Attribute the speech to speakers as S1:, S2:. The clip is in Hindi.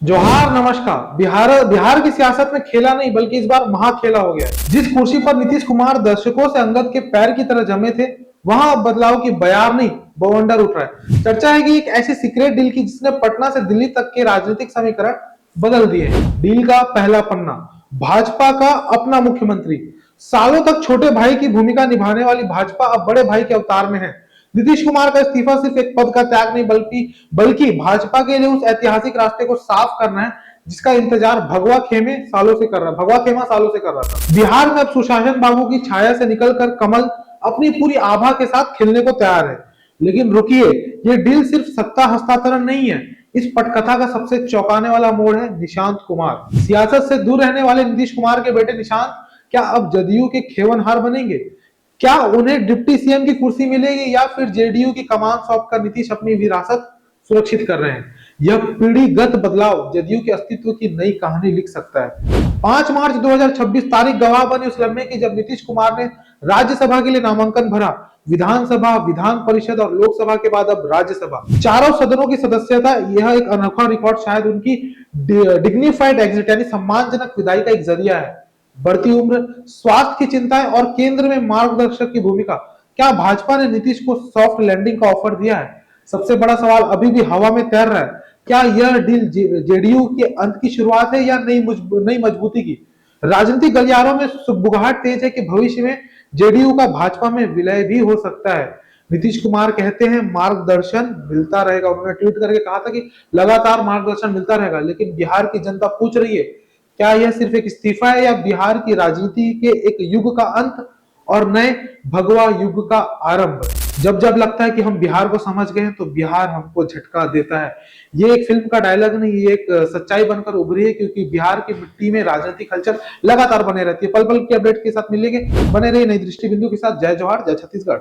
S1: जोहार नमस्कार। बिहार बिहार की सियासत में खेला नहीं बल्कि इस बार महाखेला हो गया है। जिस कुर्सी पर नीतीश कुमार दर्शकों से अंगद के पैर की तरह जमे थे, वहां अब बदलाव की बयार नहीं बवंडर उठ रहा है। चर्चा है कि एक ऐसी सीक्रेट डील की जिसने पटना से दिल्ली तक के राजनीतिक समीकरण बदल दिए हैं। डील का पहला पन्ना, भाजपा का अपना मुख्यमंत्री। सालों तक छोटे भाई की भूमिका निभाने वाली भाजपा अब बड़े भाई के अवतार में है। नीतीश कुमार का इस्तीफा सिर्फ एक पद का त्याग नहीं बल्कि बल्कि भाजपा के लिए उस ऐतिहासिक रास्ते को साफ करना है जिसका इंतजार भगवा खेमे सालों से कर रहा भगवा खेमा सालों से कर रहा था। बिहार में अब सुशासन बाबू की छाया से निकलकर कमल अपनी पूरी आभा के साथ खिलने को तैयार है। लेकिन रुकिए, ये डील सिर्फ सत्ता हस्तांतरण नहीं है। इस पटकथा का सबसे चौंकाने वाला मोड़ है निशांत कुमार। सियासत से दूर रहने वाले नीतीश कुमार के बेटे निशांत क्या अब जदयू के खेवनहार बनेंगे? क्या उन्हें डिप्टी सीएम की कुर्सी मिलेगी या फिर जेडीयू की कमान सौंपकर नीतीश अपनी विरासत सुरक्षित कर रहे हैं? यह पीढ़ीगत बदलाव जदयू के अस्तित्व की नई कहानी लिख सकता है। 5 मार्च 2026 तारीख गवाह बनी उस लम्हे की जब नीतीश कुमार ने राज्यसभा के लिए नामांकन भरा। विधानसभा, विधान परिषद और लोकसभा के बाद अब राज्यसभा, चारों सदनों की सदस्यता। यह एक अनोखा रिकॉर्ड शायद उनकी डिग्निफाइड एग्जिट यानी सम्मानजनक विदाई का एक जरिया है। बढ़ती उम्र, स्वास्थ्य की चिंताएं और केंद्र में मार्गदर्शक की भूमिका। क्या भाजपा ने नीतीश को सॉफ्ट लैंडिंग का ऑफर दिया है? सबसे बड़ा सवाल अभी भी हवा में तैर रहा है। क्या यह डील जेडीयू के अंत की शुरुआत है या नई मजबूती की? राजनीतिक गलियारों में सुगबुगाहट तेज है कि भविष्य में जेडीयू का भाजपा में विलय भी हो सकता है। नीतीश कुमार कहते हैं मार्गदर्शन मिलता रहेगा। उन्होंने ट्वीट करके कहा था कि लगातार मार्गदर्शन मिलता रहेगा। लेकिन बिहार की जनता पूछ रही है, क्या यह सिर्फ एक इस्तीफा है या बिहार की राजनीति के एक युग का अंत और नए भगवा युग का आरंभ? जब जब लगता है कि हम बिहार को समझ गए हैं तो बिहार हमको झटका देता है। ये एक फिल्म का डायलॉग नहीं, ये एक सच्चाई बनकर उभरी है, क्योंकि बिहार की मिट्टी में राजनीतिक हलचल लगातार बने रहती है। पल पल की अपडेट के साथ मिलेंगे। बने रहिए नई दृष्टि बिंदु के साथ। जय जोहार, जय छत्तीसगढ़।